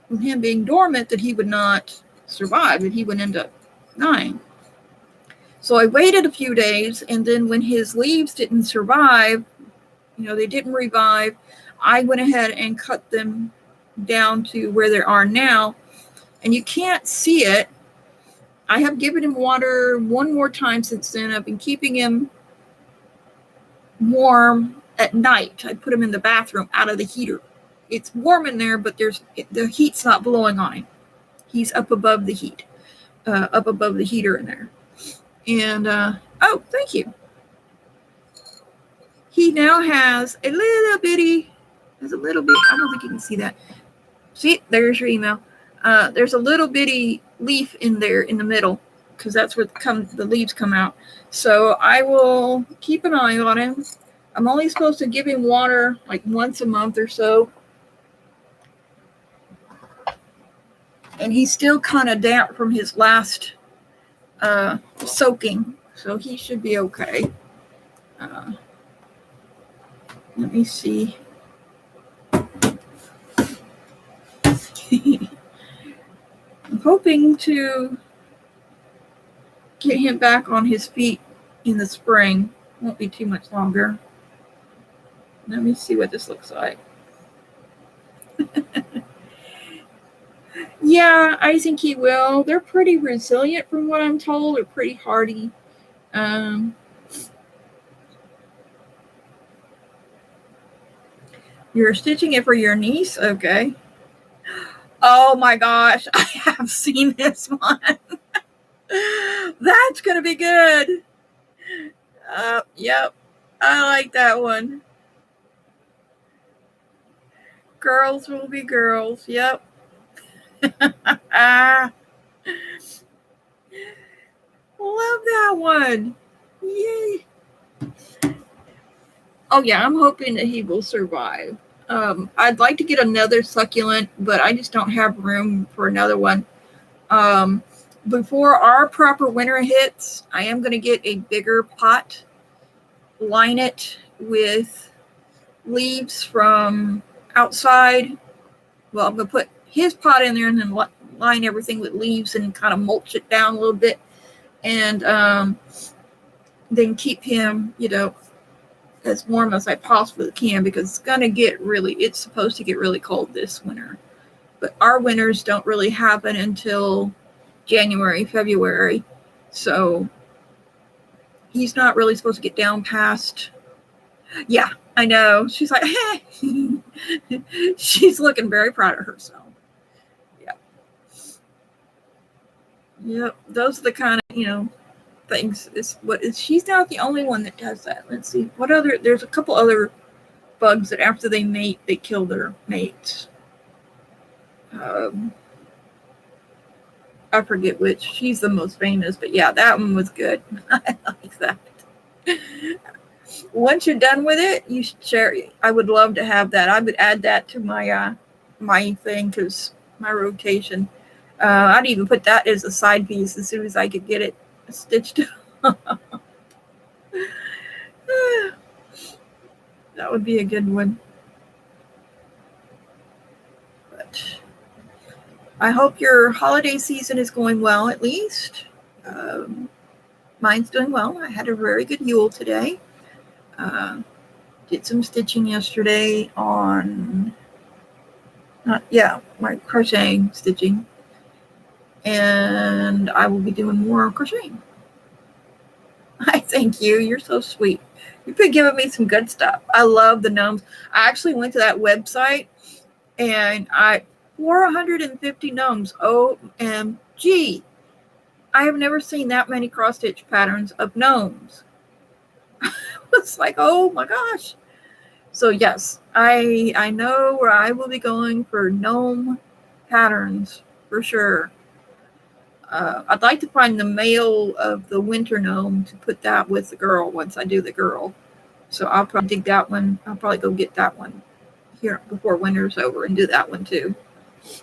Speaker 1: with him being dormant that he would not survive, that he would end up dying. So I waited a few days, and then when his leaves didn't survive, they didn't revive, I went ahead and cut them down to where they are now. And you can't see it. I have given him water one more time since then. I've been keeping him warm at night. I put him in the bathroom out of the heater. It's warm in there, but the heat's not blowing on him. He's up above the heat, up above the heater in there. And, oh, thank you. He now has a little bitty, I don't think you can see that. See, there's your email. There's a little bitty leaf in there in the middle, because that's where the leaves come out. So I will keep an eye on him. I'm only supposed to give him water like once a month or so. And he's still kind of damp from his last soaking, so he should be okay. Let me see. I'm hoping to get him back on his feet in the spring. Won't be too much longer. Let me see what this looks like. Yeah, I think he will. They're pretty resilient from what I'm told. They're pretty hardy. You're stitching it for your niece? Okay. Oh my gosh, I have seen this one. That's going to be good. Yep. I like that one. Girls will be girls. Yep. Love that one. Yay. Oh yeah, I'm hoping that he will survive. I'd like to get another succulent, but I just don't have room for another one. Before our proper winter hits, I am going to get a bigger pot, line it with leaves from outside. Well, I'm going to put his pot in there and then line everything with leaves and kind of mulch it down a little bit, and then keep him, as warm as I possibly can, because it's supposed to get really cold this winter. But our winters don't really happen until January, February. So he's not really supposed to get down past. Yeah, I know. She's like, hey. She's looking very proud of herself. Yeah. Yep. Those are the kind of, things. She's not the only one that does that. Let's see. There's a couple other bugs that after they mate, they kill their mates. I forget which. She's the most famous, but yeah, that one was good. I like that. Once you're done with it, you should share it. I would love to have that. I would add that to my thing, because my rotation. I'd even put that as a side piece as soon as I could get it stitched. That would be a good one. But I hope your holiday season is going well, at least. Mine's doing well. I had a very good Yule today. Did some stitching yesterday on, my crocheting stitching. And I will be doing more crocheting. I thank you. You're so sweet. You've been giving me some good stuff. I love the gnomes. I actually went to that website and 450 gnomes. OMG. I have never seen that many cross stitch patterns of gnomes. It's like, oh my gosh. So yes, I know where I will be going for gnome patterns for sure. I'd like to find the male of the winter gnome to put that with the girl once I do the girl. So I'll probably dig that one. I'll probably go get that one here before winter's over and do that one too.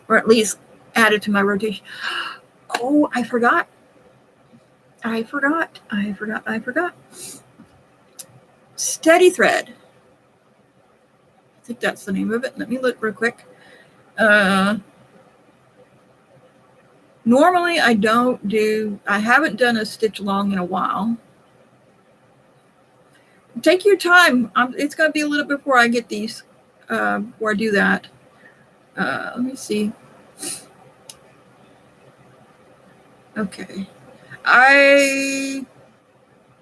Speaker 1: Or at least add it to my rotation. Oh, I forgot. Steady Thread. I think that's the name of it. Let me look real quick. Normally I haven't done a stitch long in a while. Take your time. It's going to be a little before I get these, before I do that. Let me see. Okay.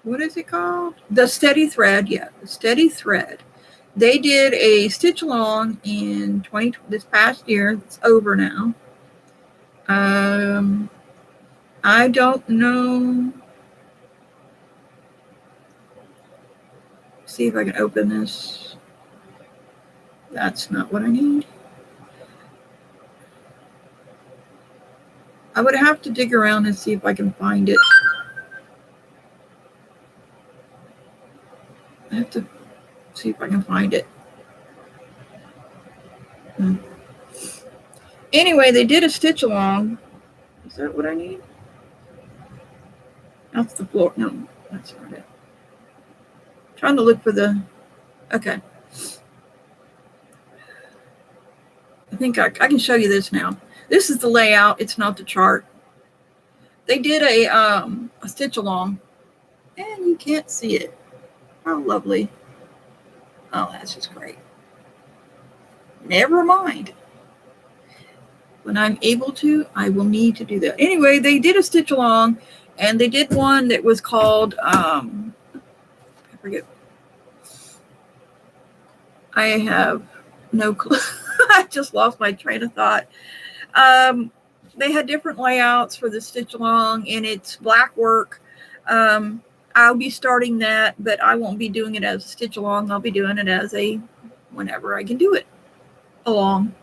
Speaker 1: What is it called? The Steady Thread. Yeah, the Steady Thread. They did a stitch along in this past year. It's over now. I don't know. see if I can open this. That's not what I need. I would have to dig around and see if I can find it. I have to see if I can find it. Anyway, they did a stitch along. Is that what I need? That's the floor. No, that's not it. I'm trying to look for the. Okay. I think I can show you this now. This is the layout. It's not the chart. They did a stitch along, and you can't see it. How lovely. Oh, that's just great. Never mind. When I'm able to, I will need to do that. Anyway, they did a stitch along, and they did one that was called, I forget. I have no clue. I just lost my train of thought. They had different layouts for the stitch along, and it's black work. I'll be starting that, but I won't be doing it as a stitch along. I'll be doing it as a whenever I can do it along.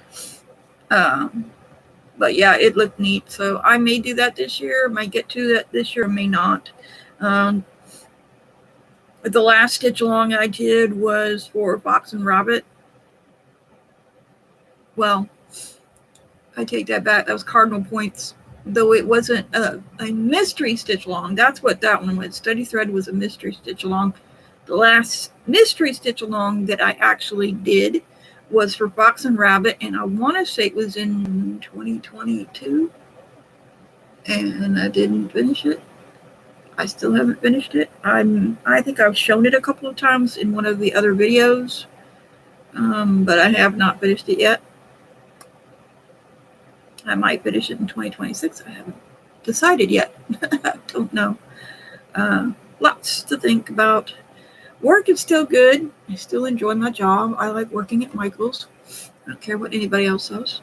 Speaker 1: But yeah, it looked neat. So I may do that this year. Might get to that this year, may not. The last stitch along I did was for Fox and Rabbit. Well, I take that back. That was Cardinal Points, though it wasn't a mystery stitch along. That's what that one was. Study Thread was a mystery stitch along. The last mystery stitch along that I actually did was for Fox and Rabbit, and I want to say it was in 2022, and I didn't finish it. I still haven't finished it. I think I've shown it a couple of times in one of the other videos, but I have not finished it yet. I might finish it in 2026. I haven't decided yet. I don't know. Lots to think about. Work is still good. I still enjoy my job. I like working at Michael's. I don't care what anybody else says.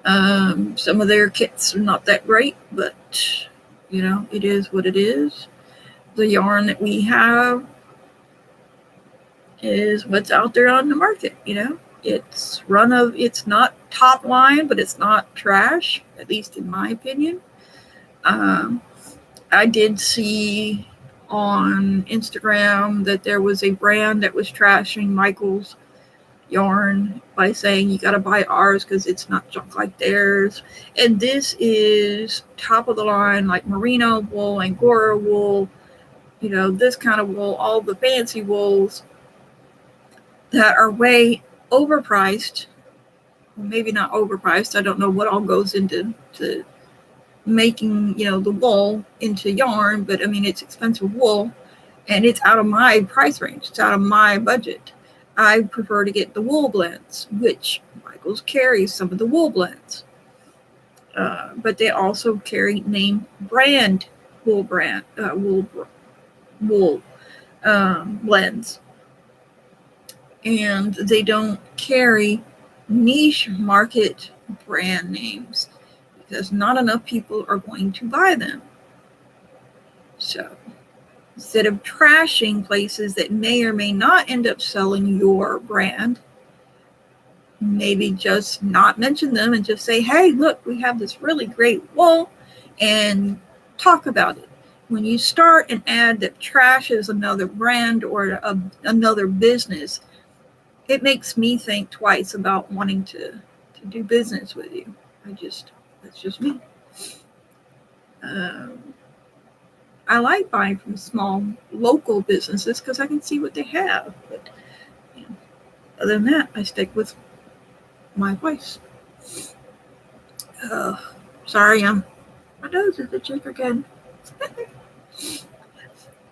Speaker 1: Some of their kits are not that great, but you know, it is what it is. The yarn that we have is what's out there on the market, you know. It's not top line, but it's not trash, at least in my opinion. I did see on Instagram that there was a brand that was trashing Michael's yarn by saying you got to buy ours because it's not junk like theirs. And this is top of the line, like merino wool, angora wool, you know, this kind of wool, all the fancy wools that are way overpriced. Well, maybe not overpriced. I don't know what all goes into making, you know, the wool into yarn, but I mean, it's expensive wool, and it's out of my price range. It's out of my budget. I prefer to get the wool blends, which Michael's carries some of the wool blends, but they also carry name brand wool blends, and they don't carry niche market brand names, because not enough people are going to buy them. So instead of trashing places that may or may not end up selling your brand, maybe just not mention them and just say, hey, look, we have this really great wool, and talk about it. When you start an ad that trashes another brand or another business, it makes me think twice about wanting to do business with you. That's just me. I like buying from small local businesses because I can see what they have. But you know, other than that, I stick with my voice. Sorry, my nose is itching again.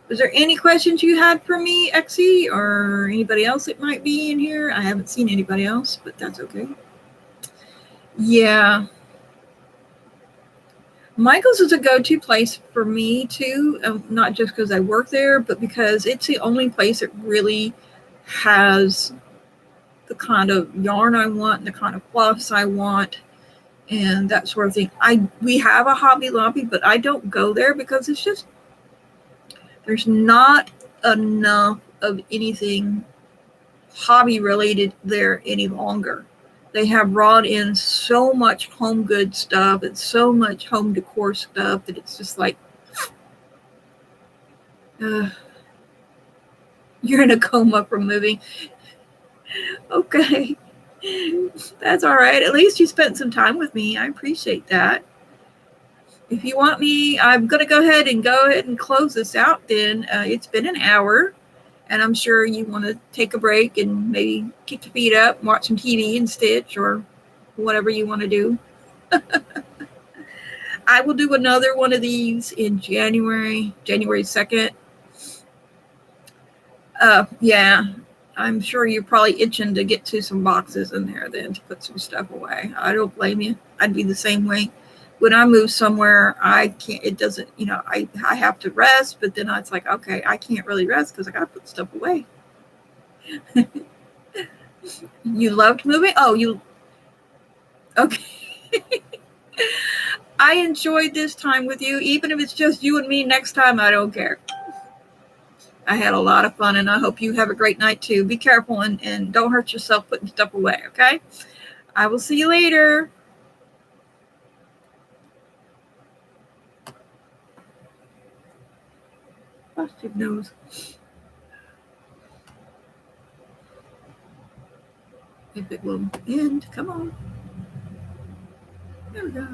Speaker 1: Was there any questions you had for me, Exie, or anybody else that might be in here? I haven't seen anybody else, but that's okay. Yeah. Michael's is a go-to place for me too, not just because I work there, but because it's the only place that really has the kind of yarn I want and the kind of fluffs I want and that sort of thing. We have a Hobby Lobby, but I don't go there because it's just, there's not enough of anything hobby related there any longer. They have brought in so much home good stuff and so much home decor stuff that it's just like, you're in a coma from moving. Okay. That's all right. At least you spent some time with me. I appreciate that. If you want me, I'm going to go ahead and close this out then. It's been an hour, and I'm sure you want to take a break and maybe kick your feet up and watch some TV and stitch or whatever you want to do. I will do another one of these in January 2nd. Yeah, I'm sure you're probably itching to get to some boxes in there then to put some stuff away. I don't blame you. I'd be the same way. When I move somewhere, I can't, it doesn't, I have to rest, but then it's like, okay, I can't really rest because I got to put stuff away. You loved moving? Oh, okay. I enjoyed this time with you. Even if it's just you and me next time, I don't care. I had a lot of fun, and I hope you have a great night too. Be careful and don't hurt yourself putting stuff away, okay? I will see you later. Bust your nose. If it will end, come on. There we go.